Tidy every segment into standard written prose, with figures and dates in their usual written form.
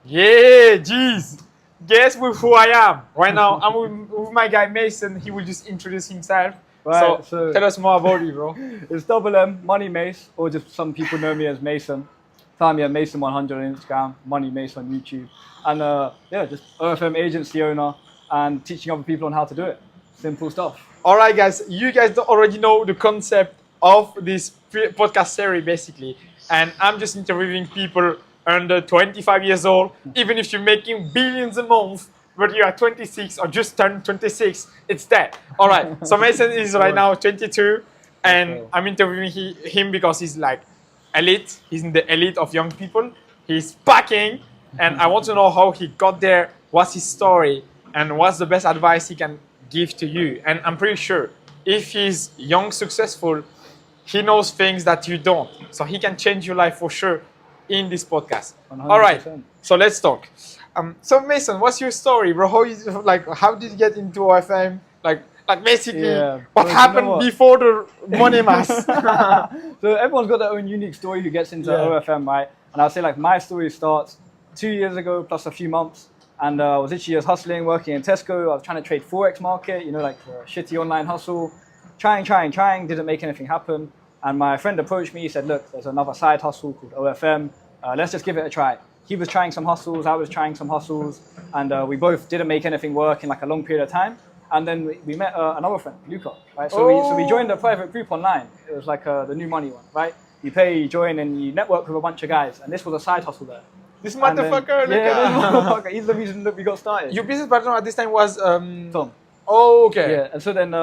Yeah, jeez. Guess with who I am right now? I'm with my guy Mason. He will just introduce himself. Right, So tell us more about you, bro. It's double M, Money Mace, or just some people know me as Mason. Find me at Mason100 on Instagram, Money Mace on YouTube. And just OFM agency owner and teaching other people on how to do it. Simple stuff. All right, guys. You guys already know the concept of this podcast series, basically. And I'm just interviewing people under 25 years old. Even if you're making billions a month, but you are 26 or just turned 26, it's that. All right. So Mason is right now 22, and I'm interviewing him because he's like elite. He's in the elite of young people. He's packing, and I want to know how he got there. What's his story, and what's the best advice he can give to you. And I'm pretty sure if he's young, successful, he knows things that you don't. So he can change your life for sure in this podcast. 100%. All right. So let's talk. So Mason, what's your story, bro? How did you get into OFM? Like basically, what happened before the money mass? So everyone's got their own unique story who gets into OFM, right? And I'll say like my story starts 2 years ago plus a few months. And I was literally just hustling, working in Tesco. I was trying to trade Forex market, like a shitty online hustle. Trying, didn't make anything happen. And my friend approached me, he said, look, there's another side hustle called OFM. Let's just give it a try. He was trying some hustles, I was trying some hustles. And we both didn't make anything work in like a long period of time. And then we met another friend, Luca, right? So we joined a private group online. It was like the new money one, right? You pay, you join, and you network with a bunch of guys. And this was a side hustle there. This motherfucker, this motherfucker, he's the reason that we got started. Your business partner at this time was Tom. Oh, okay. Yeah, and so then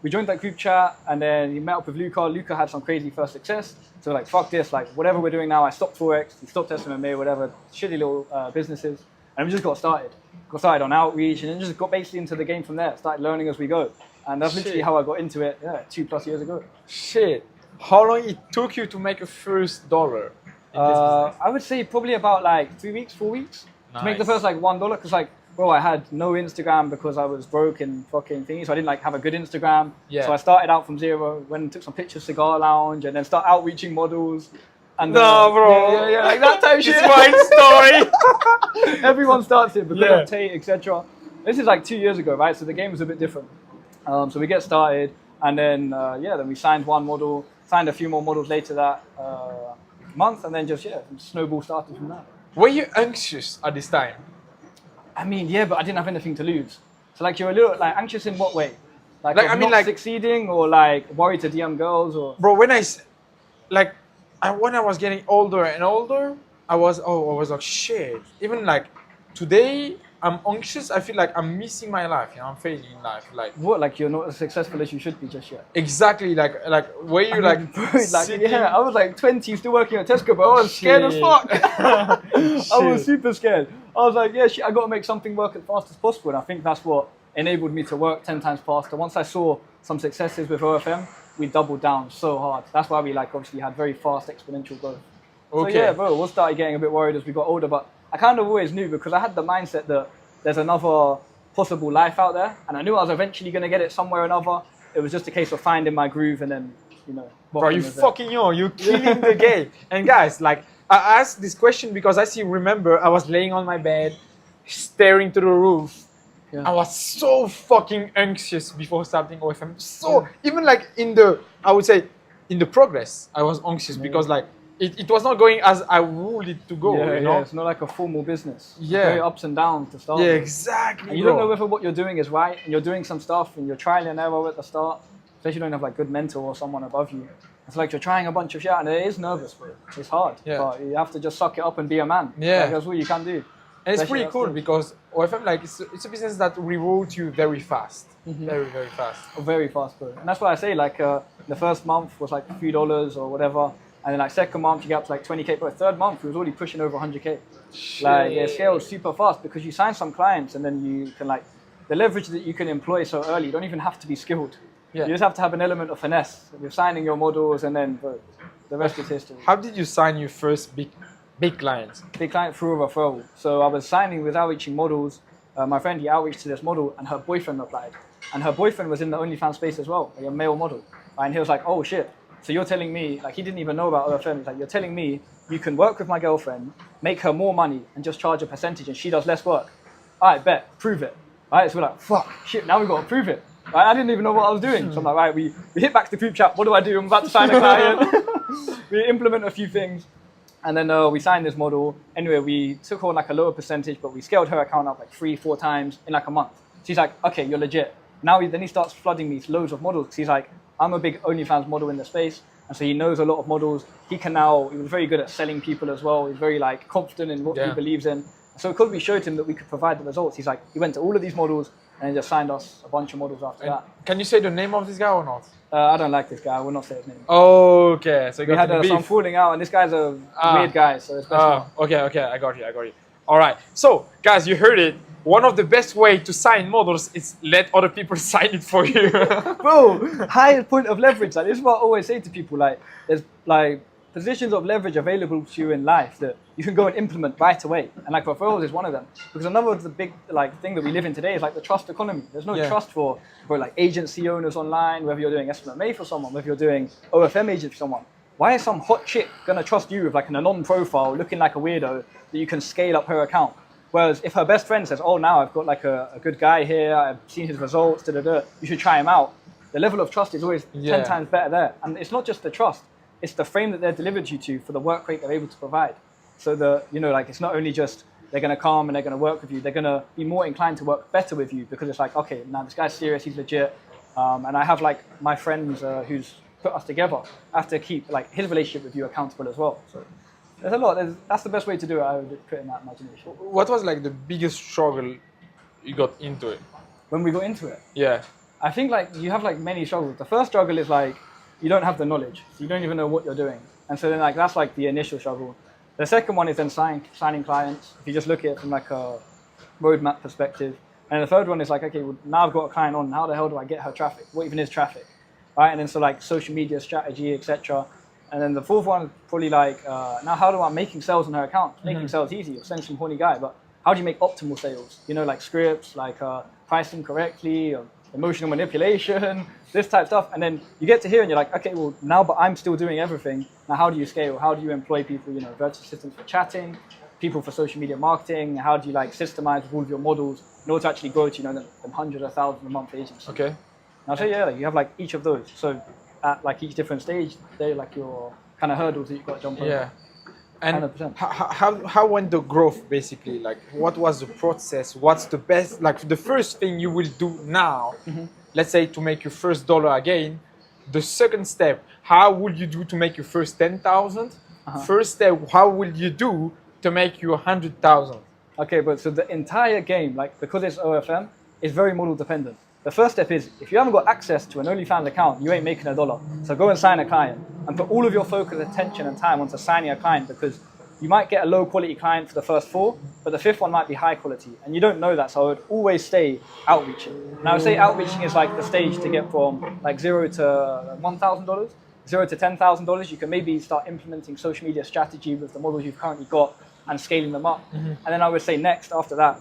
we joined that group chat, and then he met up with Luca. Luca had some crazy first success. So like, fuck this, like whatever we're doing now, I stopped Forex, he stopped SMA, whatever, shitty little businesses. And we just got started. Got started on outreach, and then just got basically into the game from there. Started learning as we go. And that's literally how I got into it, 2+ years ago. Shit. How long it took you to make a first dollar? I would say probably about like 3 weeks, 4 weeks to make the first like $1. Because like, bro, I had no Instagram because I was broke and fucking thingy. So I didn't like have a good Instagram. Yeah. So I started out from zero, went and took some pictures, cigar lounge, and then start outreaching models. And bro. Yeah, like that type shit. It's my story. Everyone starts it because of Tate, etc. This is like 2 years ago, right? So the game was a bit different. So we get started, and then then we signed one model, signed a few more models later that month, and then just snowball started from that. Were you anxious at this time? I mean, yeah, but I didn't have anything to lose. So like, you're a little like anxious in what way? Like I mean, like succeeding, or like worried to DM girls, or bro. When I was getting older and older, I was like shit. Even like today, I'm anxious. I feel like I'm missing my life. I'm failing in life. Like what? Like you're not as successful as you should be just yet. Exactly. Like were you I was like 20, still working at Tesco, but I was scared as fuck. I was super scared. I was like, I got to make something work as fast as possible. And I think that's what enabled me to work 10 times faster. Once I saw some successes with OFM, we doubled down so hard. That's why we obviously had very fast exponential growth. Okay. So bro, we started getting a bit worried as we got older, but I kind of always knew because I had the mindset that there's another possible life out there, and I knew I was eventually going to get it somewhere or another. It was just a case of finding my groove and then, Bro, you fucking you're killing the game. And guys, I asked this question because I remember I was laying on my bed, staring to the roof. Yeah. I was so fucking anxious before starting OFM. Even I would say in the progress, I was anxious because it was not going as I wanted it to go. It's not like a formal business. Yeah. Very ups and downs to start with. Exactly. And you don't know whether what you're doing is right, and you're doing some stuff and you're trial and error at the start, especially if you don't have good mentor or someone above you. It's like you're trying a bunch of shit, and it is nervous, bro. It's hard. Yeah. But you have to just suck it up and be a man. Yeah. That's what you can do. And it's pretty cool because OFM, it's a business that rewards you very fast. Mm-hmm. Very, very fast. Very fast, bro. And that's why I say the first month was like $3 or whatever. And then second month you get up to 20K. But third month we was already pushing over 100K. It scales super fast because you sign some clients and then you can the leverage that you can employ so early. You don't even have to be skilled. Yeah. You just have to have an element of finesse. You're signing your models and then the rest is history. How did you sign your first big clients? Big client through a referral. So I was signing with outreaching models. My friend, he outreached to this model and her boyfriend applied. And her boyfriend was in the OnlyFans space as well, a male model. And he was like, oh shit. So you're telling me, he didn't even know about OFM. He's like, you're telling me you can work with my girlfriend, make her more money, and just charge a percentage, and she does less work. All right, bet, prove it. Right, so we're like, fuck, shit, now we've got to prove it. Right, I didn't even know what I was doing. So I'm like, right, we hit back to the group chat. What do I do? I'm about to sign a client. We implement a few things. And then we signed this model. Anyway, we took on like a lower percentage, but we scaled her account up like 3-4 times in like a month. She's like, okay, you're legit. Now then he starts flooding me with loads of models. He's like, I'm a big OnlyFans model in the space. And so he knows a lot of models. He was very good at selling people as well. He's very like confident in what he believes in. So because we showed him that we could provide the results, he went to all of these models and then just signed us a bunch of models after that. Can you say the name of this guy or not? I don't like this guy. I will not say his name. Okay, so we had some falling out, and this guy's a weird guy, so it's best. Okay, I got you. All right, so guys, you heard it. One of the best way to sign models is let other people sign it for you. Bro, highest point of leverage. Like, this is what I always say to people. Like, there's like positions of leverage available to you in life that you can go and implement right away. And like referrals is one of them. Because another of the big like thing that we live in today is like the trust economy. There's no trust for like agency owners online, whether you're doing SMMA for someone, whether you're doing OFM agent for someone. Why is some hot chick gonna trust you with like an anon profile looking like a weirdo that you can scale up her account? Whereas if her best friend says, oh, now I've got like a good guy here, I've seen his results, you should try him out. The level of trust is always 10 times better there. And it's not just the trust. It's the frame that they're delivered you to for the work rate they're able to provide. So it's not only just they're going to come and they're going to work with you, they're going to be more inclined to work better with you because it's like, okay, now this guy's serious, he's legit. And I have like my friends who's put us together. I have to keep like his relationship with you accountable as well. So there's a lot. That's the best way to do it, I would put in that imagination. What was like the biggest struggle you got into it? When we got into it? Yeah. I think like you have like many struggles. The first struggle is like, you don't have the knowledge, so you don't even know what you're doing. And so then like that's like the initial struggle. The second one is then signing clients. If you just look at it from like a roadmap perspective. And the third one is like, okay, well, now I've got a client on, how the hell do I get her traffic? What even is traffic? Right? And then so like social media strategy, etc. And then the fourth one is probably like, now how do I making sales on her account? Making sales easy, you'll send some horny guy, but how do you make optimal sales? Like scripts, like pricing correctly, or emotional manipulation, this type of stuff. And then you get to here and you're like, okay, well now, but I'm still doing everything. Now, how do you scale? How do you employ people, virtual assistants for chatting, people for social media marketing? How do you like systemize all of your models in order to actually grow to, them hundreds of thousands a month agents? Okay. And I'll say, you have like each of those. So at like each different stage, they're like your kind of hurdles that you've got to jump over. Yeah. And 100%. how went the growth basically? Like, what was the process? What's the best, like the first thing you will do now, let's say to make your first dollar again, the second step, how will you do to make your first 10,000? First step, how will you do to make your 100,000? Okay, but so the entire game, like because it's OFM, is very model dependent. The first step is, if you haven't got access to an OnlyFans account, you ain't making $1. So go and sign a client and put all of your focus, attention and time onto signing a client, because you might get a low quality client for the first 4, but the 5th one might be high quality. And you don't know that, so I would always stay outreaching. And I would say outreaching is like the stage to get from like $0 to $1,000, $0 to $10,000. You can maybe start implementing social media strategy with the models you've currently got and scaling them up. And then I would say next after that,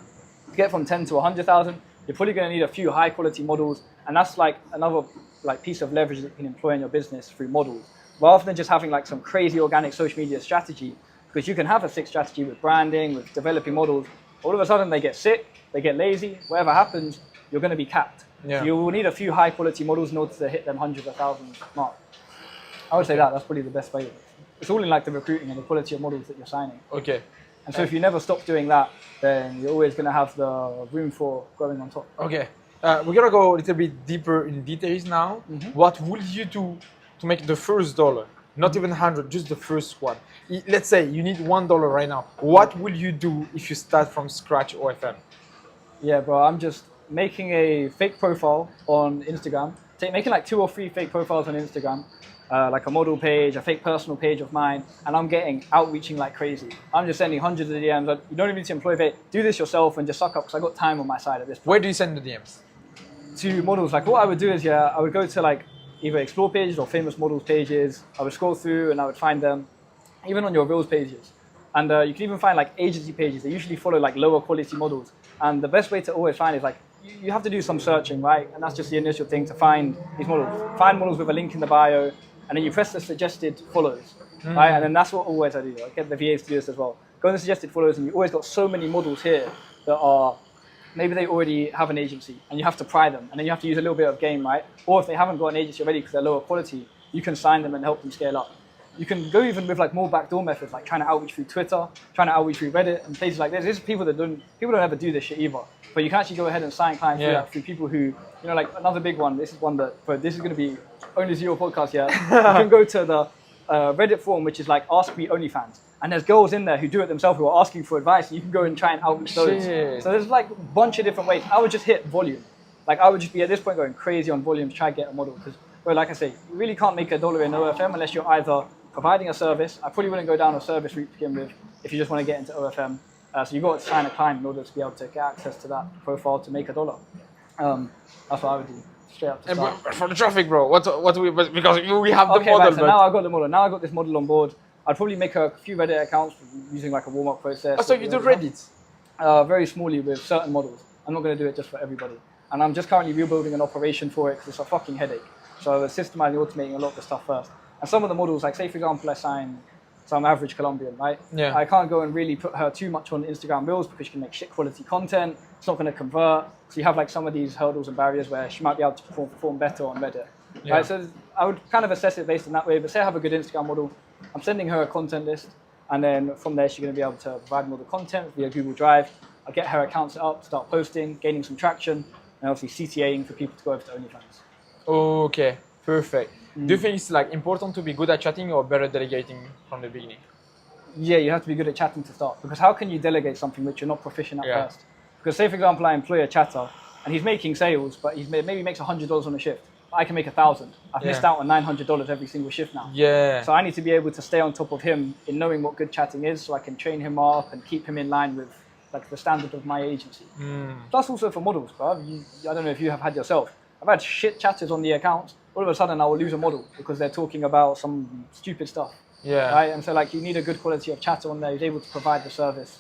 to get from 10 to 100,000, you're probably going to need a few high quality models, and that's like another like piece of leverage that you can employ in your business through models, rather than just having like some crazy organic social media strategy. Because you can have a sick strategy with branding, with developing models. All of a sudden they get sick, they get lazy. Whatever happens, you're going to be capped. Yeah. So you will need a few high quality models in order to hit them hundreds of thousands mark. I would say that's probably the best way. It's all in like the recruiting and the quality of models that you're signing. Okay. And so if you never stop doing that, then you're always going to have the room for growing on top. Okay. We're going to go a little bit deeper in details now. What will you do to make the first dollar? Not even 100, just the first one. Let's say you need $1 right now. What will you do if you start from scratch OFM? Yeah, bro, I'm just making a fake profile on Instagram. Making like 2 or 3 fake profiles on Instagram. Like a model page, a fake personal page of mine, and I'm getting outreaching like crazy. I'm just sending hundreds of DMs. You don't even need to employ fake. Do this yourself and just suck up, because I got time on my side at this point. Where do you send the DMs? To models. Like what I would do is, I would go to like either explore pages or famous models pages. I would scroll through and I would find them, even on your Reels pages. And you can even find like agency pages. They usually follow like lower quality models. And the best way to always find is like, you have to do some searching, right? And that's just the initial thing to find these models. Find models with a link in the bio, and then you press the suggested follows. right? And then that's what always I do. I get the VAs to do this as well. Go on the suggested follows, and you always got so many models here that are maybe they already have an agency, and you have to pry them, and then you have to use a little bit of game, right? Or if they haven't got an agency already because they're lower quality, you can sign them and help them scale up. You can go even with like more backdoor methods, like trying to outreach through Twitter, trying to outreach through Reddit and places like this. There's people that don't ever do this shit either. But you can actually go ahead and sign clients through people who, you know, like another big one. This is one that, but this is going to be only 0 podcast yet. You can go to the Reddit forum, which is like Ask Me OnlyFans. And there's girls in there who do it themselves who are asking for advice. And you can go and try and outreach those. So there's like a bunch of different ways. I would just hit volume. Like I would just be at this point going crazy on volume to try and get a model. Because, well, like I say, you really can't make $1 in OFM unless you're either providing a service. I probably wouldn't go down a service route to begin with if you just want to get into OFM. So you've got to sign a client in order to be able to get access to that profile to make $1. That's what I would do. Straight up to start. And for the traffic, bro, what we, because we have the model. Right, so now I've got the model. Now I've got this model on board. I'd probably make a few Reddit accounts using like a warm-up process. Oh, so you do Reddit? Very smallly with certain models. I'm not going to do it just for everybody. And I'm just currently rebuilding an operation for it because it's a fucking headache. So I was systematically automating a lot of the stuff first. And some of the models, like say for example, I sign some average Colombian, right? Yeah. I can't go and really put her too much on Instagram Reels because she can make shit quality content. It's not going to convert. So you have like some of these hurdles and barriers where she might be able to perform better on Reddit. Yeah. Right? So I would kind of assess it based on that way. But say I have a good Instagram model, I'm sending her a content list, and then from there she's going to be able to provide me all the content via Google Drive. I'll get her account set up, start posting, gaining some traction, and obviously CTAing for people to go over to OnlyFans. Okay, perfect. Do you think it's like important to be good at chatting or better delegating from the beginning? Yeah, you have to be good at chatting to start, because how can you delegate something which you're not proficient at first? Because say for example I employ a chatter and he's making sales, but he maybe makes $100 on a shift. I can make 1,000. I've missed out on $900 every single shift now. Yeah. So I need to be able to stay on top of him in knowing what good chatting is, so I can train him up and keep him in line with like the standard of my agency. Plus also for models, bro. I don't know if you have had yourself. I've had shit chatters on the account. All of a sudden I will lose a model because they're talking about some stupid stuff. Yeah. Right? And so like you need a good quality of chatter on there who's able to provide the service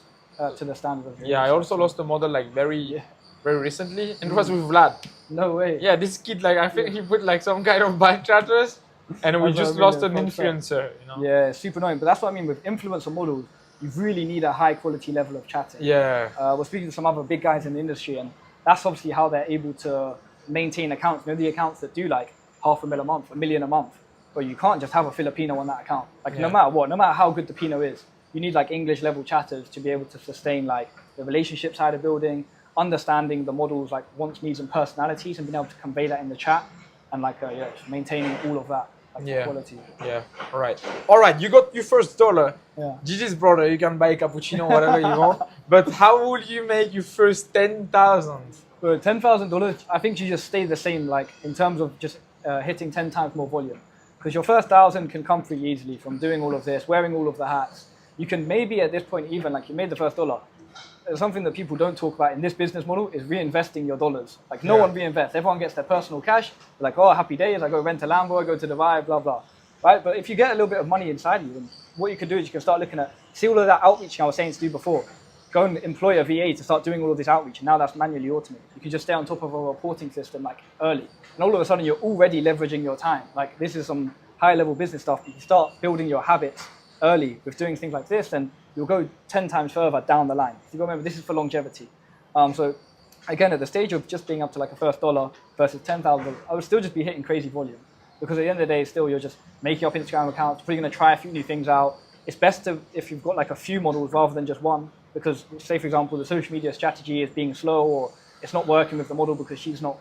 to the standard of the agency. I also lost a model like very recently, and it was with Vlad. No way. Yeah, this kid, like I think he put like some kind of bike chatters, and we just lost an influencer. You know? Yeah, super annoying. But that's what I mean with influencer models. You really need a high quality level of chatting. Yeah. We're speaking to some other big guys in the industry, and that's obviously how they're able to maintain accounts. You know, the accounts that do like $500,000 a month, $1 million a month. But you can't just have a Filipino on that account. Like no matter what, no matter how good the Pino is, you need like English level chatters to be able to sustain like the relationship side of building, understanding the model's like wants, needs, and personalities, and being able to convey that in the chat, and like maintaining all of that quality. Yeah. All right. You got your first $1. Yeah. Gigi's brother. You can buy a cappuccino, whatever you want. But how will you make your first 10,000? For $10,000, I think you just stay the same, like in terms of just hitting 10 times more volume. Because your first 1,000 can come pretty easily from doing all of this, wearing all of the hats. You can maybe at this point even, like you made the first $1. Something that people don't talk about in this business model is reinvesting your dollars. Like no one reinvests. Everyone gets their personal cash. They're like, oh, happy days. I go rent a Lambo, I go to Dubai, blah, blah. Right? But if you get a little bit of money inside you, then what you can do is you can start looking at, see all of that outreach I was saying to do before. Go and employ a VA to start doing all of this outreach. And now that's manually automated. You can just stay on top of a reporting system like early. And all of a sudden you're already leveraging your time. Like this is some high level business stuff. You start building your habits early with doing things like this, and you'll go 10 times further down the line. You got to remember, this is for longevity. So again, at the stage of just being up to like a first $1 versus $10,000, I would still just be hitting crazy volume, because at the end of the day, still you're just making up Instagram accounts, probably going to try a few new things out. It's best to, if you've got like a few models rather than just one, because say for example, the social media strategy is being slow, or it's not working with the model because she's not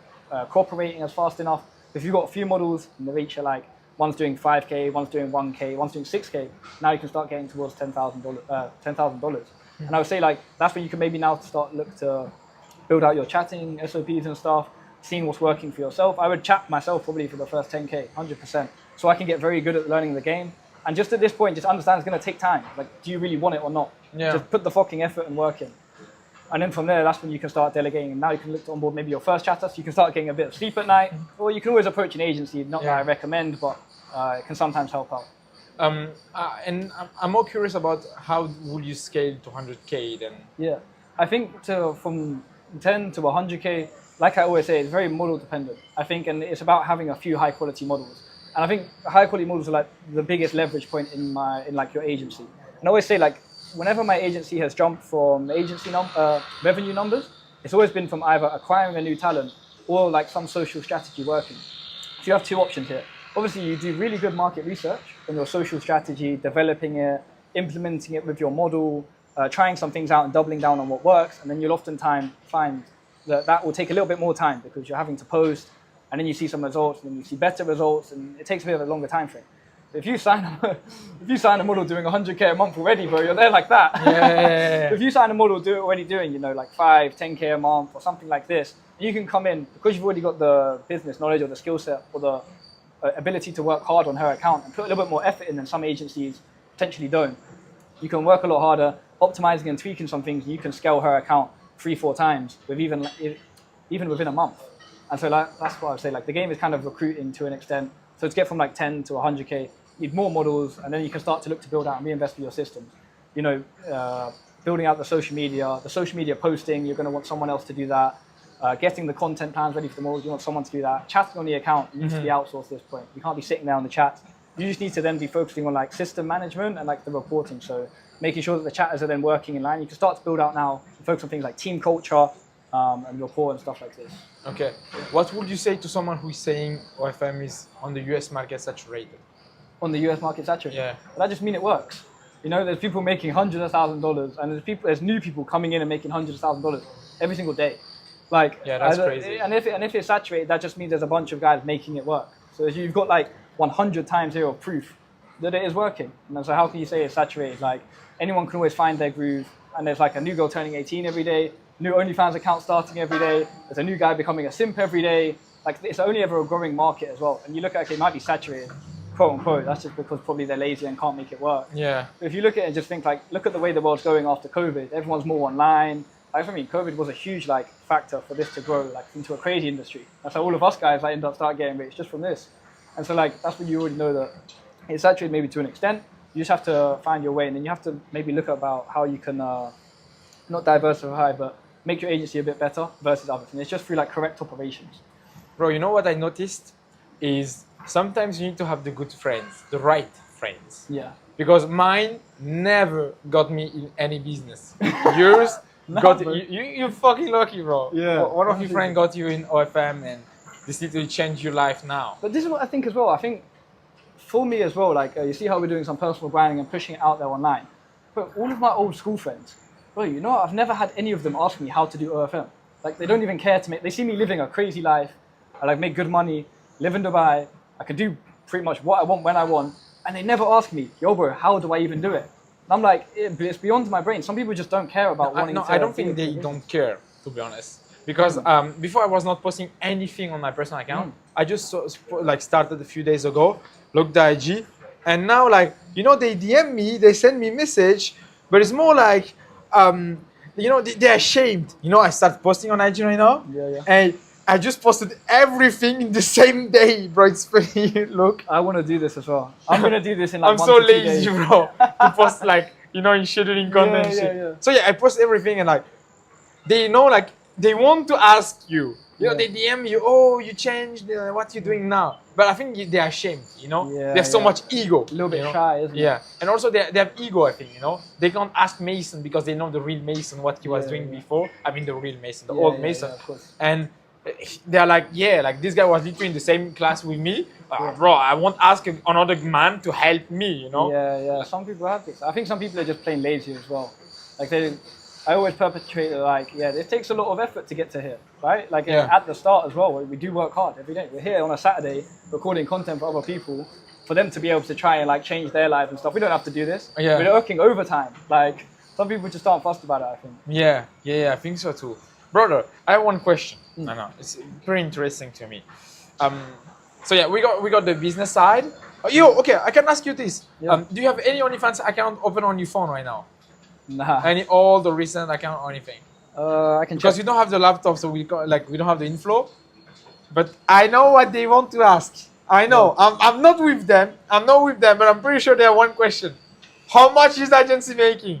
cooperating as fast enough. If you've got a few models and they reach like, one's doing 5K, one's doing 1K, one's doing 6K. Now you can start getting towards $10,000. And I would say like that's when you can maybe now start look to build out your chatting SOPs and stuff, seeing what's working for yourself. I would chat myself probably for the first 10K, 100%, so I can get very good at learning the game. And just at this point, just understand it's going to take time. Like, do you really want it or not? Yeah. Just put the fucking effort and work in. And then from there, that's when you can start delegating. And now you can look to onboard maybe your first chatter, so you can start getting a bit of sleep at night. Or you can always approach an agency, not that I recommend, but it can sometimes help out. And I'm more curious about how will you scale to 100K then? Yeah, I think from 10 to 100K, like I always say, it's very model dependent. I think, and it's about having a few high quality models. And I think high quality models are like the biggest leverage point in like your agency. And I always say like whenever my agency has jumped from revenue numbers, it's always been from either acquiring a new talent or like some social strategy working. So you have two options here. Obviously, you do really good market research on your social strategy, developing it, implementing it with your model, trying some things out and doubling down on what works. And then you'll oftentimes find that will take a little bit more time because you're having to post, and then you see some results, and then you see better results, and it takes a bit of a longer time frame. But if you sign a model doing 100K a month already, bro, you're there like that. Yeah. If you sign a model already doing, like 5, 10K a month or something like this, you can come in because you've already got the business knowledge or the skill set or the ability to work hard on her account and put a little bit more effort in than some agencies potentially don't. You can work a lot harder, optimizing and tweaking some things, and you can scale her account 3-4 times with even within a month. And so that's what I would say. Like the game is kind of recruiting to an extent. So to get from like 10 to 100K, you need more models, and then you can start to look to build out and reinvest in your systems. Building out the social media posting, you're going to want someone else to do that. Getting the content plans ready for the models, you want someone to do that. Chatting on the account needs to be outsourced at this point. You can't be sitting there on the chat. You just need to then be focusing on like system management and like the reporting. So making sure that the chatters are then working in line. You can start to build out now and focus on things like team culture and rapport and stuff like this. Okay. What would you say to someone who is saying OFM is on the US market saturated? On the US market saturated? Yeah. But I just mean it works. There's people making hundreds of thousands of dollars, and there's new people coming in and making hundreds of thousands of dollars every single day. Yeah, that's crazy. And if it's saturated, that just means there's a bunch of guys making it work. So if you've got like 100 times here of proof that it is working. And so how can you say it's saturated? Like anyone can always find their groove, and there's like a new girl turning 18 every day, new OnlyFans account starting every day, there's a new guy becoming a simp every day. Like it's only ever a growing market as well. And you look at it might be saturated, quote unquote, that's just because probably they're lazy and can't make it work. Yeah. But if you look at it and just think like, look at the way the world's going after COVID, everyone's more online. COVID was a huge like factor for this to grow like into a crazy industry. That's how all of us guys end up start getting rich just from this. And so like that's when you already know that it's saturated maybe to an extent. You just have to find your way, and then you have to maybe look about how you can not diversify, but make your agency a bit better versus others. And it's just through like correct operations. Bro, you know what I noticed is sometimes you need to have the good friends, the right friends. Yeah. Because mine never got me in any business. Yours you're fucking lucky, bro. Yeah. One of your friends got you in OFM, and this literally changed your life now. But this is what I think as well. I think for me as well, like you see how we're doing some personal branding and pushing it out there online. But all of my old school friends, bro, I've never had any of them ask me how to do OFM. Like they don't even care to they see me living a crazy life. I like make good money, live in Dubai. I can do pretty much what I want when I want. And they never ask me, yo bro, how do I even do it? And I'm like, it's beyond my brain. Some people just don't care about wanting to. I don't think they don't care, to be honest. Because before I was not posting anything on my personal account. I just started a few days ago, looked at IG, and now they DM me, they send me message, but it's more like they're ashamed. I start posting on IG right now, and I just posted everything in the same day, bro. It's funny. Look, I want to do this as well. I'm gonna do this in like I'm 1 so to 2 lazy, days. bro, to post in scheduling content. Yeah. So I post everything, and they want to ask you. They DM you. Oh, you changed. What you doing now? But I think they're ashamed. They have so much ego. A little bit shy, isn't it? Yeah, and also they have ego. I think they can't ask Mason because they know the real Mason, what he was doing before. I mean the real Mason, the old Mason. Of course. And they're like, this guy was literally in the same class with me. Bro, I won't ask another man to help me. Yeah. Some people have this. I think some people are just plain lazy as well. I always perpetuate it takes a lot of effort to get to here, right? At the start as well, we do work hard every day. We're here on a Saturday recording content for other people, for them to be able to try and change their lives and stuff. We don't have to do this. Yeah. We're working overtime. Some people just aren't fussed about it, I think. Yeah, I think so too. Brother, I have one question. I know it's pretty interesting to me. We got the business side. Okay, I can ask you this. Yeah. Do you have any OnlyFans account open on your phone right now? Nah. Any all the recent account or anything? I can because check. we don't have the laptop, so we don't have the inflow. But I know what they want to ask. I know. Yeah. I'm not with them. But I'm pretty sure they have one question. How much is the agency making?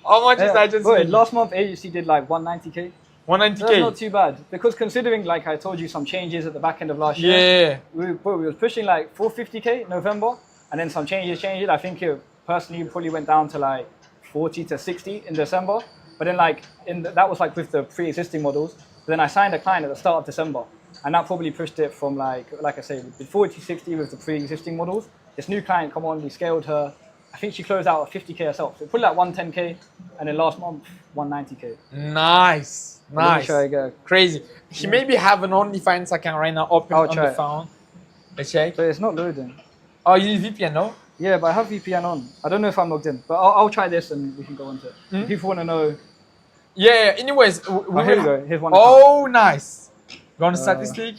How much is the agency making? Last month agency did 190K. 190K. That's not too bad because considering, like I told you, some changes at the back end of last year. Yeah. We were pushing like 450K November, and then some changes. I think it personally probably went down to like 40 to 60 in December. But then like that was like with the pre-existing models. But then I signed a client at the start of December, and that probably pushed it from like I say, 40, 60 with the pre-existing models. This new client come on, we scaled her. I think she closed out at 50K herself. So probably like 110K, and then last month 190K. Nice. Crazy. He maybe have an OnlyFans account right now open on the phone. Let's check. So it's not loading. Oh, you use VPN, no? Yeah, but I have VPN on. I don't know if I'm logged in, but I'll try this and we can go into it. If people want to know. Yeah. Anyways, here we go. Here's one. Oh, nice. Go on the statistic.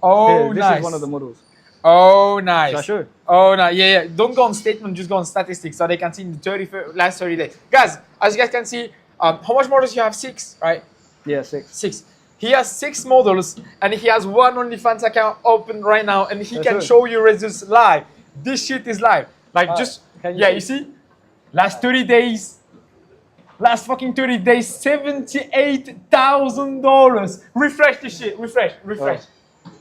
Oh, this nice. This is one of the models. Oh, nice. Shall I show you? Oh, nice. Yeah. Don't go on statement, just go on statistics so they can see in the last 30 days. Guys, as you guys can see, how much models you have? 6, right? Yeah, 6. 6. He has 6 models and he has one OnlyFans account open right now and he can show you results live. This shit is live. Like you see? Last 30 days. Last fucking 30 days, $78,000. Refresh this shit. Refresh.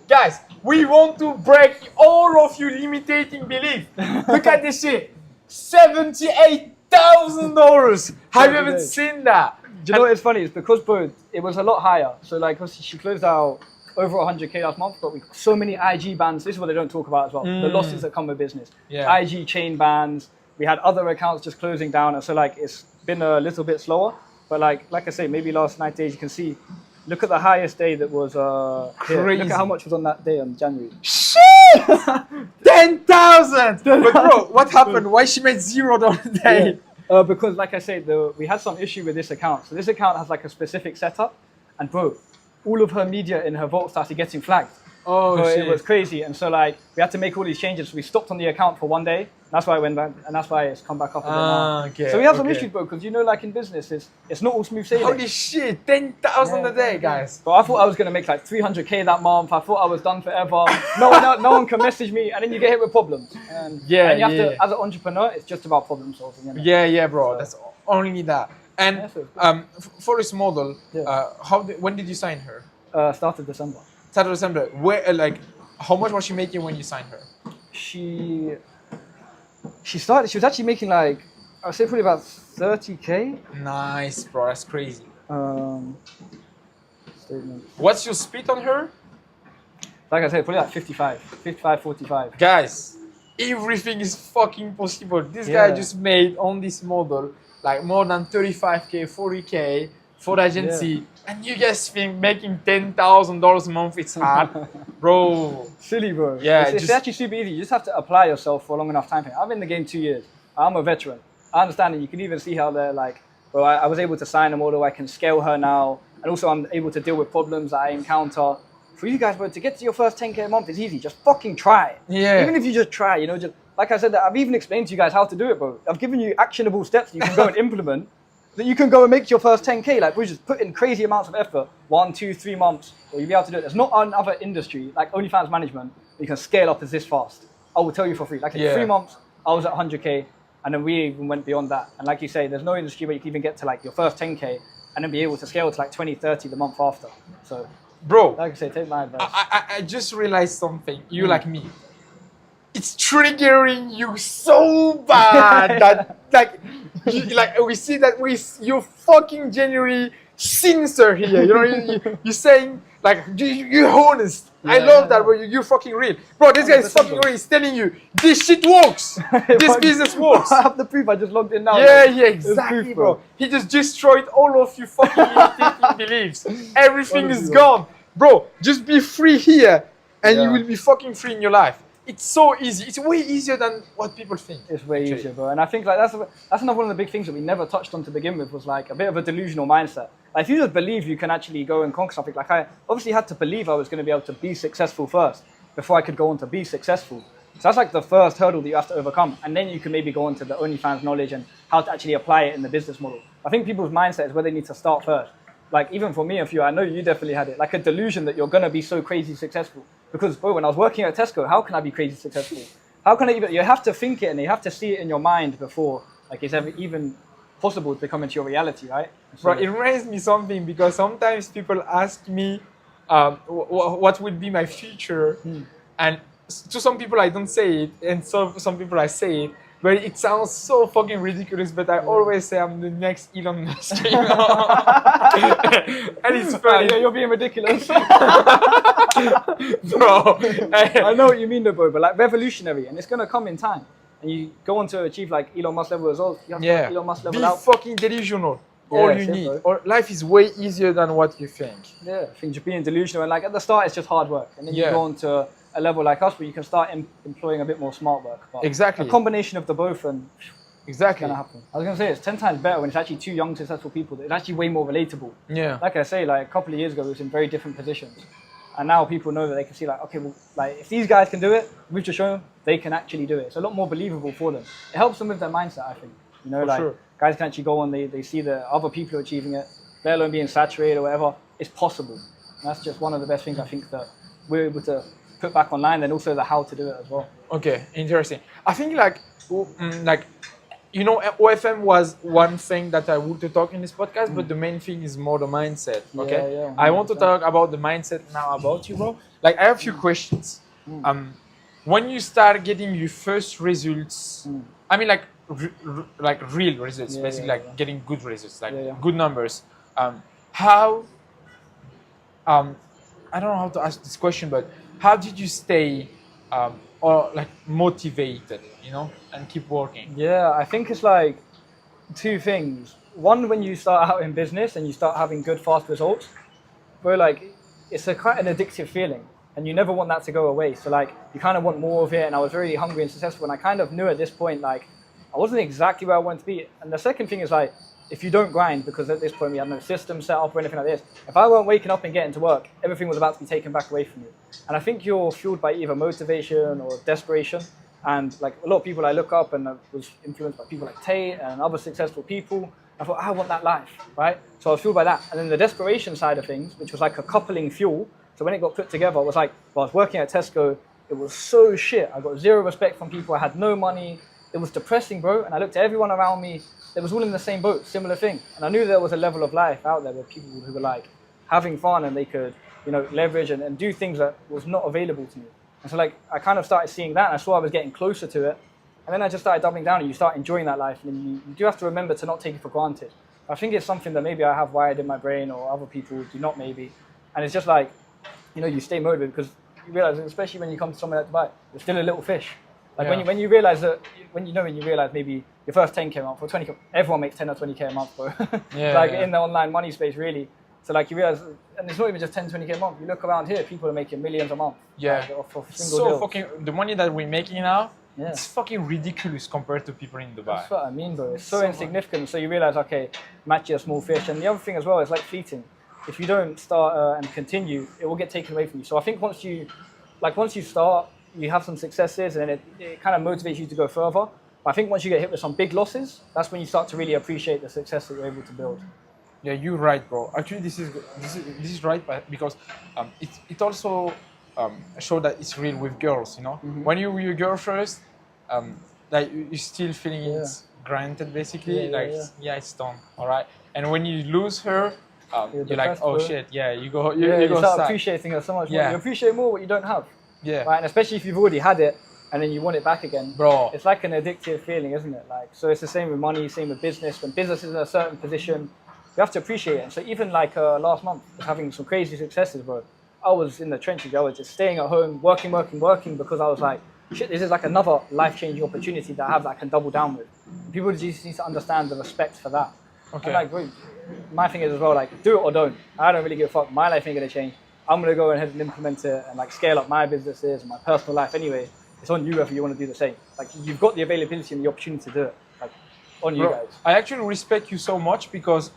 Guys, we want to break all of your limiting belief. Look at this shit. $78,000. Have you ever seen that? Do you know what's funny? It's because, bro, it was a lot higher. So, like, she closed out over 100K last month, but we got so many IG bans. This is what they don't talk about as well. The losses that come with business. Yeah. IG chain bans. We had other accounts just closing down. And so, like, it's been a little bit slower. But, like I say, maybe last 9 days, you can see, look at the highest day that was crazy. Look at how much was on that day on January. Shit! 10,000! But, bro, what happened? Why she made $0 a day? Yeah. Because, like I said, we had some issue with this account. So this account has like a specific setup, and bro, all of her media in her vault started getting flagged. Oh, so shit. It was crazy, and so like we had to make all these changes. So we stopped on the account for 1 day. That's why I went back, and that's why it's come back up again now. Okay, so we have some issues, bro, because like in business, it's not all smooth sailing. Holy shit, 10,000 a day, guys. But I thought I was gonna make like 300K that month. I thought I was done forever. No one can message me, and then you get hit with problems. And you have to, as an entrepreneur, it's just about problem solving. You know? Yeah, bro. So, that's only that. And for this model, when did you sign her? Started December. Started December. Where how much was she making when you signed her? She was actually making like, I'd say probably about 30K. Nice, bro. That's crazy. Statement. What's your split on her? Like I said, probably like 45, 45. Guys, everything is fucking possible. This guy just made on this model like more than 35K, 40K for the agency. And you guys think making $10,000 a month it's hard? Bro. Silly, bro. Yeah, it's actually super easy. You just have to apply yourself for a long enough time. I've been in the game 2 years. I'm a veteran. I understand it. You can even see how they're like, bro, I was able to sign a model. I can scale her now. And also I'm able to deal with problems that I encounter. For you guys, bro, to get to your first 10K a month is easy. Just fucking try. Yeah. Even if you just try, just like I said, I've even explained to you guys how to do it, bro. I've given you actionable steps you can go and implement. That you can go and make your first 10K, like we just put in crazy amounts of effort, 1, 2, 3 months, or you'll be able to do it. There's not another industry, like OnlyFans management, you can scale up as this fast. I will tell you for free. Like in 3 months, I was at 100K, and then we even went beyond that. And like you say, there's no industry where you can even get to like your first 10K, and then be able to scale to like 20, 30 the month after. So, bro, like I say, take my advice. I just realized something. You like me. It's triggering you so bad that we see that you're fucking genuinely sincere here. You're saying like you're honest. I love that, bro. You're fucking real, bro. This guy is fucking real. He's telling you this shit works. This business works. I have the proof. I just logged in now. Yeah, exactly, proof, bro. He just destroyed all of your fucking limiting beliefs. Everything is gone, bro. Just be free here, and you will be fucking free in your life. It's so easy. It's way easier than what people think. It's way easier, bro. And I think like that's another one of the big things that we never touched on to begin with was like a bit of a delusional mindset. Like if you just believe you can actually go and conquer something, like I obviously had to believe I was going to be able to be successful first before I could go on to be successful. So that's like the first hurdle that you have to overcome. And then you can maybe go on to the OnlyFans knowledge and how to actually apply it in the business model. I think people's mindset is where they need to start first. Like even for me, I know you definitely had it, like a delusion that you're going to be so crazy successful. Because, bro, when I was working at Tesco, how can I be crazy successful? How can I even, you have to think it and you have to see it in your mind before, like it's ever even possible to come into your reality, right? So, Bro, it reminds me something because sometimes people ask me what would be my future, and to some people I don't say it, and some people I say it, but it sounds so fucking ridiculous. But I always say I'm the next Elon Musk, you know? And it's funny. yeah, you're being ridiculous. Bro. I know what you mean though, bro, but like revolutionary, and it's gonna come in time. And you go on to achieve like Elon Musk level results. You have to have Elon Musk level be out. fucking delusional. All you need. Or life is way easier than what you think. Yeah, I think just being delusional, and like at the start it's just hard work, and then you go on to a level like us where you can start employing a bit more smart work. But exactly. A combination of the both, and exactly it's gonna happen. I was gonna say it's 10 times better when it's actually two young successful people. It's actually way more relatable. Yeah. Like I say, like a couple of years ago, it was in very different positions, and now people know that they can see like, okay, well, like if these guys can do it, we've just shown them they can actually do it. It's a lot more believable for them. It helps them with their mindset, I think. You know, guys can actually go on, they see that other people are achieving it, let alone being saturated or whatever. It's possible. And that's just one of the best things I think that we're able to put back online, and also the how to do it as well. Okay, interesting. I think you know, OFM was one thing that I want to talk in this podcast, but the main thing is more the mindset. Okay, Yeah, I want to talk about the mindset now about you, bro. Like I have a few questions. When you start getting your first results, I mean like real results, basically like getting good results, like good numbers. How? I don't know how to ask this question, but how did you stay or like motivated, you know, and keep working? Yeah, I think it's like two things. One, when you start out in business and you start having good, fast results, where like it's quite an addictive feeling, and you never want that to go away. So like you kind of want more of it. And I was very hungry and successful, and I kind of knew at this point like I wasn't exactly where I wanted to be. And the second thing is like, if you don't grind, because at this point we had no system set up or anything like this, if I weren't waking up and getting to work, everything was about to be taken back away from you. And I think you're fueled by either motivation or desperation. And like a lot of people I look up, and I was influenced by people like Tate and other successful people. I thought, I want that life, right? So I was fueled by that. And then the desperation side of things, which was like a coupling fuel. So when it got put together, it was like, well, I was working at Tesco, it was so shit. I got zero respect from people. I had no money. It was depressing, bro. And I looked at everyone around me. They was all in the same boat, similar thing. And I knew there was a level of life out there where people who were like having fun, and they could, you know, leverage and do things that was not available to me. And so like I kind of started seeing that, and I saw I was getting closer to it. And then I just started doubling down, and you start enjoying that life. And you do have to remember to not take it for granted. I think it's something that maybe I have wired in my brain, or other people do not maybe. And it's just like, you know, you stay motivated because you realize, especially when you come to somewhere like Dubai, you're still a little fish. Like when you realize that, when you realize maybe your first 10K a month or 20K, everyone makes 10 or 20K a month, bro. In the online money space, really. So like you realize, and it's not even just 10, 20K a month. You look around here, people are making millions a month. Yeah. Like, off single deals. Fucking, the money that we're making now, it's fucking ridiculous compared to people in Dubai. That's what I mean, bro. It's so insignificant. So you realize, okay, match your small fish. And the other thing as well is like fleeting. If you don't start and continue, it will get taken away from you. So I think once you start, you have some successes, and it kind of motivates you to go further. But I think once you get hit with some big losses, that's when you start to really appreciate the success that you're able to build. Yeah, you're right, bro. Actually, this is right, because it also shows that it's real with girls. You know, when you're with your girl first, like you're still feeling it's granted, basically. It's done, all right. And when you lose her, you're like, oh shit, you go start appreciating her so much more. You appreciate more what you don't have. Yeah. Right, and especially if you've already had it and then you want it back again. Bro. It's like an addictive feeling, isn't it? Like, so it's the same with money, same with business. When business is in a certain position, you have to appreciate it. So even like last month, having some crazy successes, bro. I was in the trenches. I was just staying at home, working, because I was like, shit, this is like another life-changing opportunity that I have that I can double down with. People just need to understand the respect for that. Okay. And like, bro, my thing is as well, like, do it or don't. I don't really give a fuck. My life ain't gonna change. I'm going to go ahead and implement it and like scale up my businesses and my personal life anyway. It's on you if you want to do the same. Like you've got the availability and the opportunity to do it. Like on you guys. I actually respect you so much because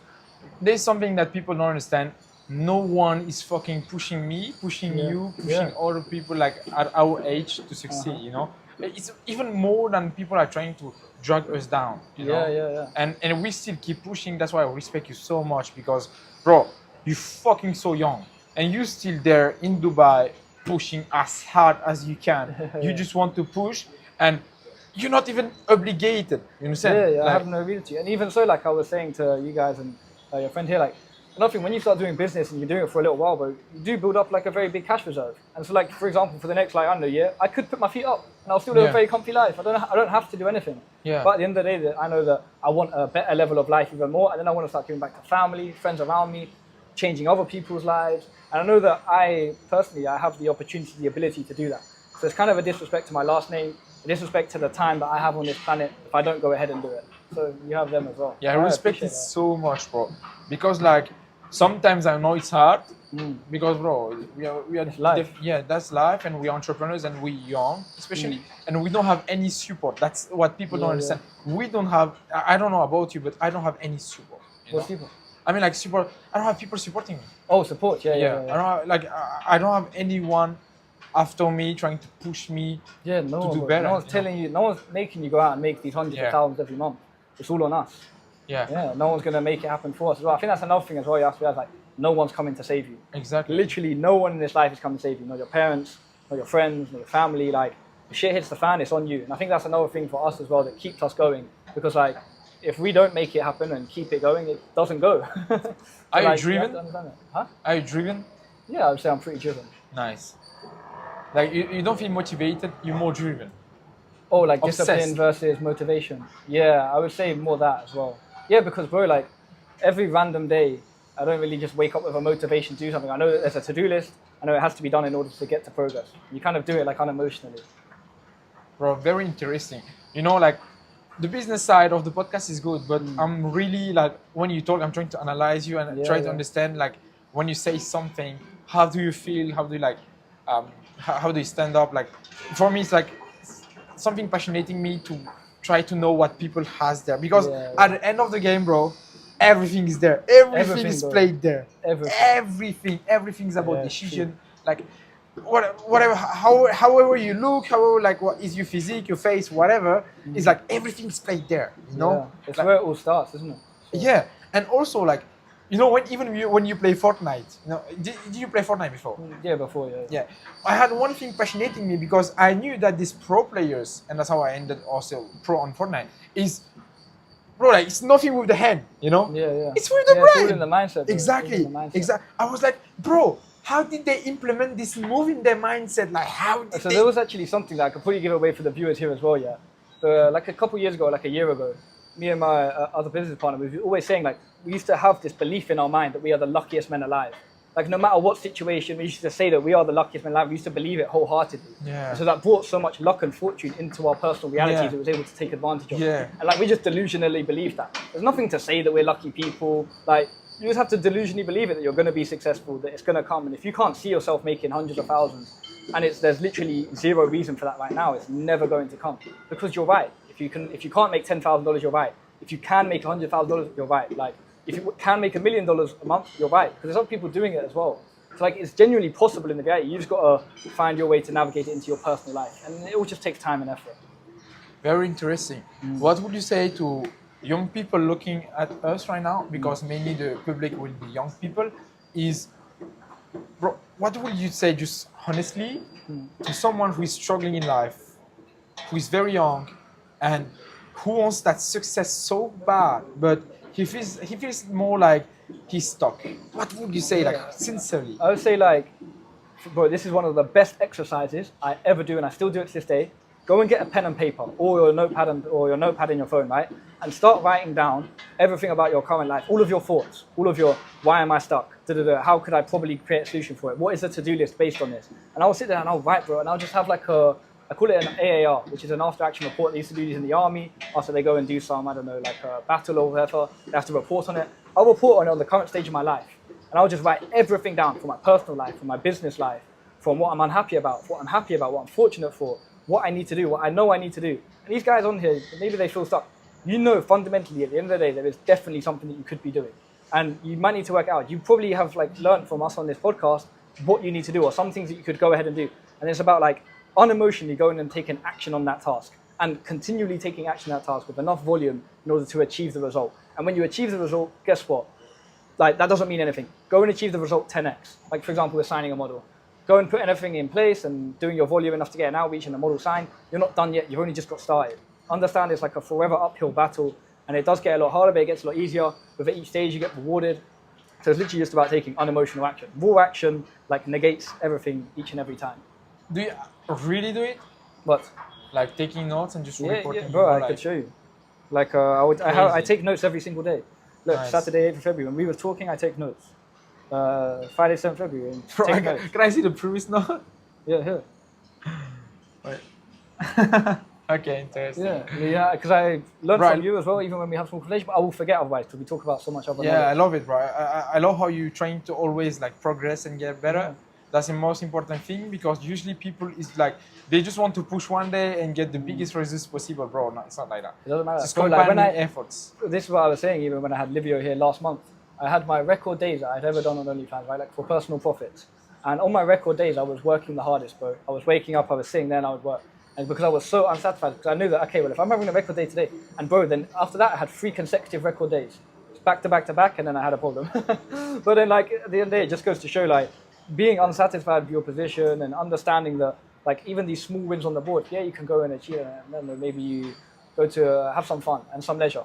there's something that people don't understand. No one is fucking pushing me, pushing you, pushing other people like at our age to succeed, you know? It's even more than people are trying to drag us down, you know? And we still keep pushing. That's why I respect you so much because, bro, you're fucking so young. And you're still there in Dubai pushing as hard as you can. You just want to push. And you're not even obligated. You understand? Yeah, I Like, have no reason to. And even so, like I was saying to you guys and your friend here, like another thing, when you start doing business and you're doing it for a little while, bro, you do build up like a very big cash reserve. And so, like for example, for the next like I don't know year, I could put my feet up and I'll still live a very comfy life. I don't have to do anything. Yeah. But at the end of the day, I know that I want a better level of life even more, and then I want to start giving back to family, friends around me, changing other people's lives. And I know that I personally have the opportunity, the ability to do that. So it's kind of a disrespect to my last name, a disrespect to the time that I have on this planet if I don't go ahead and do it. So you have them as well. yeah, I respect it so much, bro. Because like sometimes I know it's hard. Because bro, we are life. Yeah, that's life, and we're entrepreneurs and we're young, especially, and we don't have any support. That's what people don't understand. We don't have. I don't know about you, but I don't have any support. What people? I mean, like support. I don't have people supporting me. Oh, support. Yeah. I don't have, like I don't have anyone after me trying to push me to do better. No one's telling you. No one's making you go out and make these hundreds of thousands every month. It's all on us. Yeah. No one's gonna make it happen for us as well. I think that's another thing as well. You have to realize, like, no one's coming to save you. Exactly. Literally, no one in this life is coming to save you. Not your parents, not your friends, not your family. Like, if shit hits the fan, it's on you. And I think that's another thing for us as well that keeps us going. Because like, if we don't make it happen and keep it going, it doesn't go. So, Are you like, driven? You have to understand it. Huh? Are you driven? Yeah, I would say I'm pretty driven. Nice. Like you don't feel motivated, you're more driven. Oh, like Obsessed. discipline versus motivation. Yeah, I would say more that as well. Yeah, because bro, like every random day, I don't really just wake up with a motivation to do something. I know that there's a to-do list. I know it has to be done in order to get to progress. You kind of do it like unemotionally. Bro, very interesting. You know, like the business side of the podcast is good, but I'm really like when you talk, I'm trying to analyze you and try to understand like when you say something, how do you feel? How do you like? How do you stand up? Like for me, it's like something passionating me to try to know what people has there because at the end of the game, bro, everything is there. Everything is played there. Everything's about decision. Like whatever, however you look, however like what is your physique, your face, whatever. It's like everything's played there. You know, it's like, where it all starts, isn't it? So. Yeah, and also like. You know, when you play Fortnite, you know, did you play Fortnite before? Yeah, before, Yeah. I had one thing passionating me because I knew that these pro players, and that's how I ended also pro on Fortnite, is, bro, like, it's nothing with the hand, you know? Yeah. It's with the brain. It's all in the mindset, bro. Exactly. I was like, bro, how did they implement this move in their mindset? Like, how did So there was actually something that I could probably give away for the viewers here as well, yeah. So, like a couple years ago, like a year ago, me and my other business partner, we were always saying like, we used to have this belief in our mind that we are the luckiest men alive. Like no matter what situation, we used to say that we are the luckiest men alive. We used to believe it wholeheartedly. Yeah. And so that brought so much luck and fortune into our personal realities that we was able to take advantage of. Yeah. And like we just delusionally believe that. There's nothing to say that we're lucky people. Like you just have to delusionally believe it that you're going to be successful, that it's going to come. And if you can't see yourself making hundreds of thousands, and there's literally zero reason for that right now, it's never going to come because you're right. If you can't make $10,000, you're right. If you can make $100,000, you're right. Like if you can make $1 million a month, you're right. Because there's other people doing it as well. So like it's genuinely possible in the reality. You just got to find your way to navigate it into your personal life, and it all just takes time and effort. Very interesting. What would you say to young people looking at us right now? Because mainly the public will be young people. Bro, what would you say, just honestly, to someone who is struggling in life, who is very young, and who wants that success so bad, but he feels more like he's stuck? What would you say, like, sincerely? I would say, like, bro, this is one of the best exercises I ever do, and I still do it to this day. Go and get a pen and paper, or your notepad in your phone, right? And start writing down everything about your current life, all of your thoughts, all of your why am I stuck? How could I probably create a solution for it? What is the to-do list based on this? And I'll sit there and I'll write, bro, and I'll just have like I call it an AAR, which is an after-action report. They used to do these in the army after they go and do some, I don't know, like a battle or whatever. They have to report on it. I'll report on the current stage of my life. And I'll just write everything down from my personal life, from my business life, from what I'm unhappy about, what I'm happy about, what I'm fortunate for, what I need to do, what I know I need to do. And these guys on here, maybe they feel stuck. You know, fundamentally, at the end of the day, there is definitely something that you could be doing. And you might need to work out. You probably have like learned from us on this podcast what you need to do or some things that you could go ahead and do. And it's about like unemotionally going and taking action on that task and continually taking action on that task with enough volume in order to achieve the result. And when you achieve the result, guess what? Like that doesn't mean anything. Go and achieve the result 10x. Like for example, we're signing a model. go and put anything in place and doing your volume enough to get an outreach and a model signed, you're not done yet. You've only just got started. Understand it's like a forever uphill battle, and it does get a lot harder, but it gets a lot easier. With each stage, you get rewarded. So it's literally just about taking unemotional action. Raw action like negates everything each and every time. Do you really do it? But Like taking notes and just reporting? bro, I like, could show you. Like I take notes every single day. Look, Nice. Saturday, 8th of February, when we were talking, I take notes. Friday, 7th of February, and Bro, take notes. can I see the previous note? Yeah, here. Wait. Okay, interesting. Yeah, because I learned Right. from you as well, even when we have small conversation, but I will forget otherwise because we talk about so much other Yeah, knowledge. I love it, bro. I love how you're trying to always like progress and get better. Yeah. That's the most important thing, because usually people is like they just want to push one day and get the biggest results possible, bro. No, it's not like that. It doesn't matter. It's just Bro, like, compounding efforts. this is what I was saying even when I had Livio here last month. I had my record days that I'd ever done on OnlyFans, right? Like for personal profits. And on my record days, I was working the hardest, bro. I was waking up, I was sitting there and I would work. And because I was so unsatisfied, because I knew that, okay, well, if I'm having a record day today, and bro, then after that, I had 3 consecutive record days. Back to back to back, and then I had a problem. But then, like, at the end of the day, it just goes to show, like, being unsatisfied with your position and understanding that, like, even these small wins on the board, yeah, you can go and achieve it, and then maybe you go to have some fun and some leisure.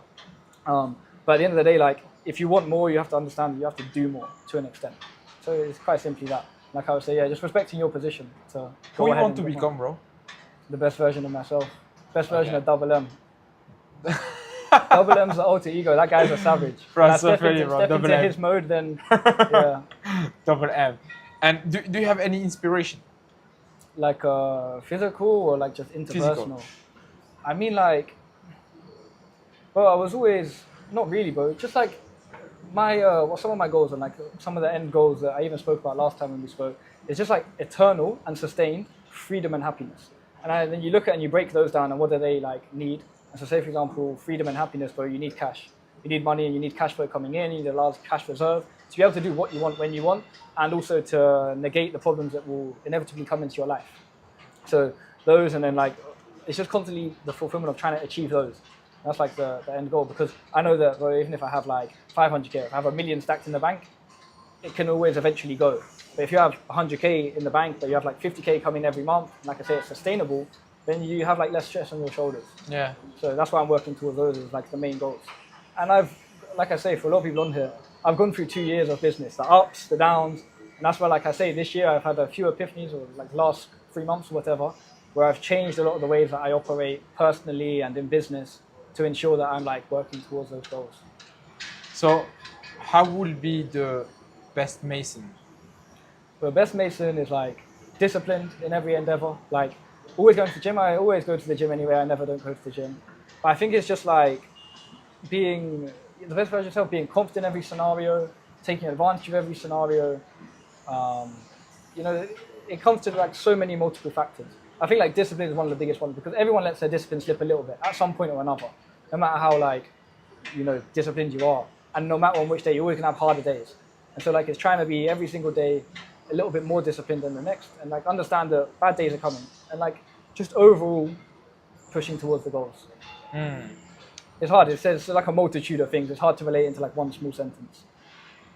But at the end of the day, like, if you want more, you have to understand that you have to do more to an extent. So it's quite simply that. Like I would say, yeah, just respecting your position. To Who you want to become, bro? the best version of myself. Best version Okay. of Double M. Double M's the alter ego. That guy's a savage. Bro, When I so step funny, into, bro. step Double into M. his mode, then yeah. Double M. And do you have any inspiration? Like physical or like just interpersonal? Physical. I mean, like, bro, I was always not really, bro. Just like my what some of my goals and like some of the end goals that I even spoke about last time when we spoke. It's just like eternal and sustained freedom and happiness. And then you look at and you break those down and what do they like need. And so say, for example, freedom and happiness, bro, you need cash. You need money and you need cash flow coming in. You need a large cash reserve to be able to do what you want when you want, and also to negate the problems that will inevitably come into your life. So those, and then like, it's just constantly the fulfillment of trying to achieve those. That's like the end goal, because I know that, bro, even if I have like 500K, if I have $1 million stacked in the bank, it can always eventually go. But if you have 100K in the bank, but you have like 50K coming every month, and like I say, it's sustainable, then you have like less stress on your shoulders. Yeah. So that's why I'm working towards those as like the main goals. And I've, like I say, for a lot of people on here, I've gone through 2 years of business, the ups, the downs, and that's why, like I say, this year I've had a few epiphanies, or like the last 3 months or whatever, where I've changed a lot of the ways that I operate personally and in business to ensure that I'm like working towards those goals. So, how will be the best mason? The best mason is like disciplined in every endeavor. Like always going to the gym. I always go to the gym anyway. I never don't go to the gym. But I think it's just like being the best version of yourself, being confident in every scenario, taking advantage of every scenario. You know, it comes to like so many multiple factors. I think like discipline is one of the biggest ones, because everyone lets their discipline slip a little bit at some point or another. No matter how like, you know, disciplined you are, and no matter on which day, you're always gonna have harder days. And so like it's trying to be every single day a little bit more disciplined than the next, and like understand that bad days are coming, and like just overall pushing towards the goals. It's hard. It's like a multitude of things. It's hard to relate into like one small sentence.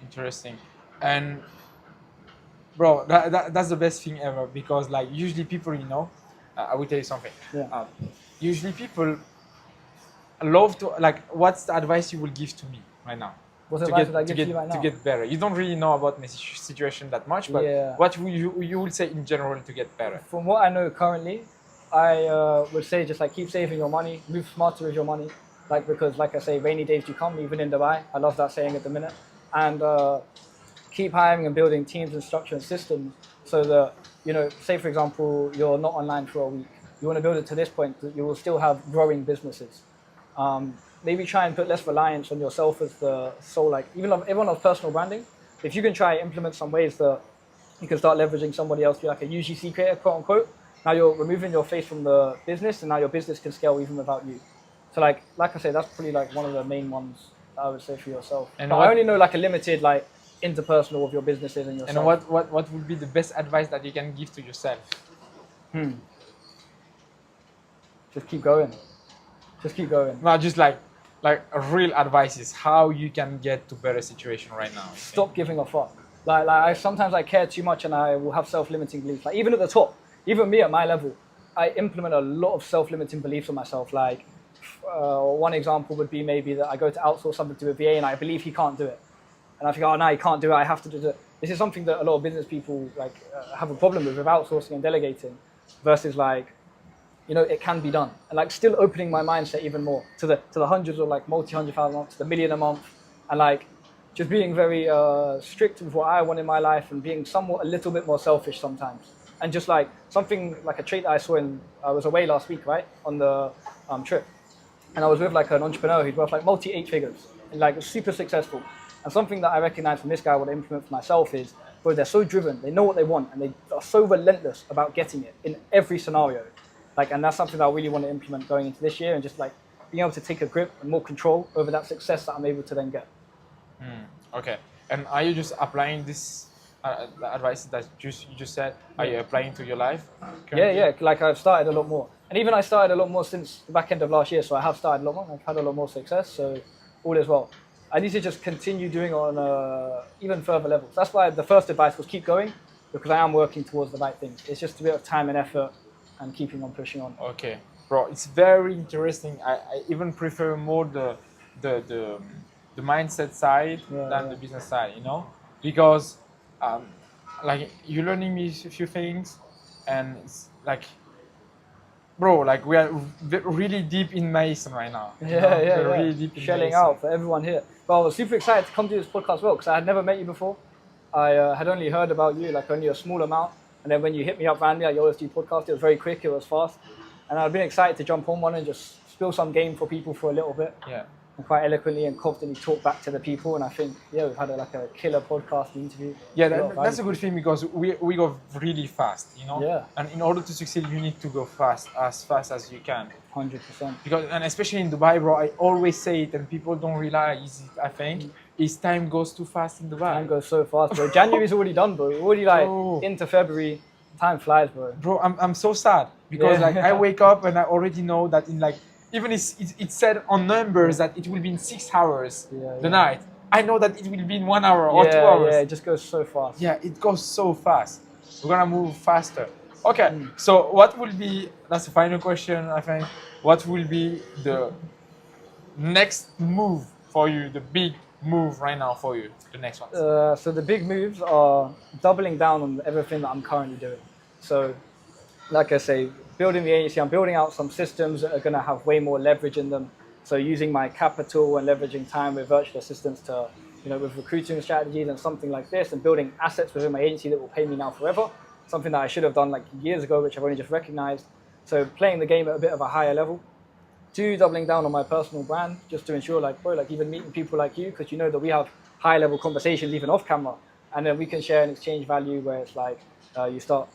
Interesting. And bro, that's the best thing ever, because like usually people, you know, I will tell you something. Yeah. Usually people love to, like, what's the advice you will give to me right now? What's the advice that I give to you right now? To get better. You don't really know about my situation that much, but Yeah. what you will say in general to get better? From what I know currently, I would say just like keep saving your money, move smarter with your money. Like, because like I say, rainy days do come, even in Dubai. I love that saying at the minute. And keep hiring and building teams and structure and systems so that, you know, say for example, you're not online for a week. You want to build it to this point that you will still have growing businesses. Maybe try and put less reliance on yourself as the sole, like, even though everyone loves personal branding. If you can try implement some ways that you can start leveraging somebody else, be like a UGC creator, quote unquote. Now you're removing your face from the business, and now your business can scale even without you. So like I say, that's probably like one of the main ones I would say for yourself. And but I only know like a limited like interpersonal of your businesses and yourself. And what would be the best advice that you can give to yourself? Just keep going. Just keep going. No, just like a real advice is how you can get to better situation right now. Stop giving a fuck. Like sometimes I care too much and I will have self-limiting beliefs. Like even at the top, even me at my level, I implement a lot of self-limiting beliefs on myself. Like one example would be maybe that I go to outsource something to a VA and I believe he can't do it. And I think, oh no, he can't do it, I have to do it. This is something that a lot of business people have a problem with outsourcing and delegating versus like, you know, it can be done. And like still opening my mindset even more to the hundreds or like multi-100,000 a month, to the million a month, and like just being very strict with what I want in my life and being somewhat a little bit more selfish sometimes. And just like something like a trait that I saw I was away last week, right, on the trip. And I was with like an entrepreneur who's worth like multi-8 figures and like super successful. And something that I recognize from this guy, what I implement for myself is, bro, they're so driven, they know what they want, and they are so relentless about getting it in every scenario. Like, and that's something that I really want to implement going into this year, and just like being able to take a grip and more control over that success that I'm able to then get. Okay. And are you just applying this advice that you just said? Are you applying to your life currently? Yeah. Like I've started a lot more. And even I started a lot more since the back end of last year. So I have started a lot more. I've had a lot more success. So all is well. I need to just continue doing it on even further levels. That's why the first advice was keep going, because I am working towards the right things. It's just a bit of time and effort and keeping on pushing on. Okay, bro, it's very interesting. I even prefer more the mindset side than the business side, you know, because like you're learning me a few things, and it's like, bro, like we are really deep in Mason right now. Really deep in shelling Mason. Out for everyone here. But I was super excited to come do this podcast well, because I had never met you before. I had only heard about you, like only a small amount. And then when you hit me up randomly, like, you always do podcast, it was very quick, it was fast. And I've been excited to jump on one and just spill some game for people for a little bit. Yeah. And quite eloquently and confidently talk back to the people. And I think, we've had a killer podcast interview. Yeah, that's a good thing, because we go really fast, you know? Yeah. And in order to succeed, you need to go fast as you can. 100%. Because, and especially in Dubai, bro, I always say it, and people don't realize it, I think, is time goes too fast in Dubai. Time goes so fast, bro. January's already done, bro. We're already into February. Time flies, bro. Bro, I'm so sad, because like I wake up and I already know that in like, even it said on numbers that it will be in 6 hours the night. I know that it will be in 1 hour or 2 hours. Yeah, it just goes so fast. Yeah, it goes so fast. We're gonna move faster. Okay, so what will be, that's the final question, I think. What will be the next move for you, the big move right now for you, the next one? So the big moves are doubling down on everything that I'm currently doing. So like I say, building the agency, I'm building out some systems that are going to have way more leverage in them. So using my capital and leveraging time with virtual assistants to, you know, with recruiting strategies and something like this, and building assets within my agency that will pay me now forever. Something that I should have done like years ago, which I've only just recognized. So playing the game at a bit of a higher level. 2, doubling down on my personal brand, just to ensure like, bro, like even meeting people like you, because you know that we have high level conversations even off camera, and then we can share and exchange value where it's like you start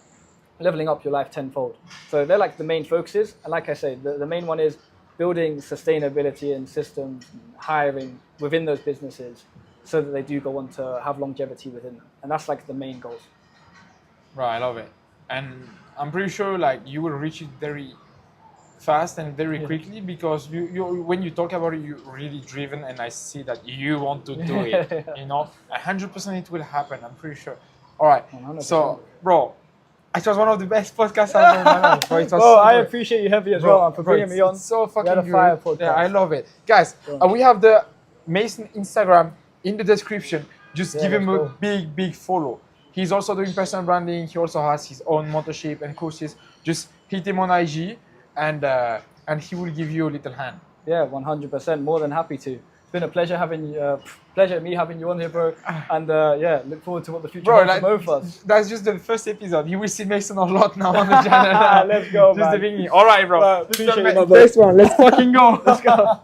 leveling up your life tenfold. So they're like the main focuses. And like I say, the main one is building sustainability and systems, hiring within those businesses so that they do go on to have longevity within them. And that's like the main goals. Right, I love it. And I'm pretty sure like you will reach it very fast and very quickly, because you when you talk about it, you're really driven, and I see that you want to do it. You know, 100% it will happen, I'm pretty sure. All right, 100%. So bro, it was one of the best podcasts I've ever done. Bro, it was I appreciate you heavy as well, man, for bringing me on. It's so fucking good. Yeah, I love it. Guys, we have the Mason Instagram in the description. Just give him a big follow. He's also doing personal branding. He also has his own mentorship and courses. Just hit him on IG, and he will give you a little hand. Yeah, 100%. More than happy to. It's been a pleasure having me having you on here, bro. And look forward to what the future holds for both of us. That's just the first episode. You will see Mason a lot now on the channel. Let's go, just the beginning. All right, bro. Appreciate it, Next one. Let's fucking go. Let's go.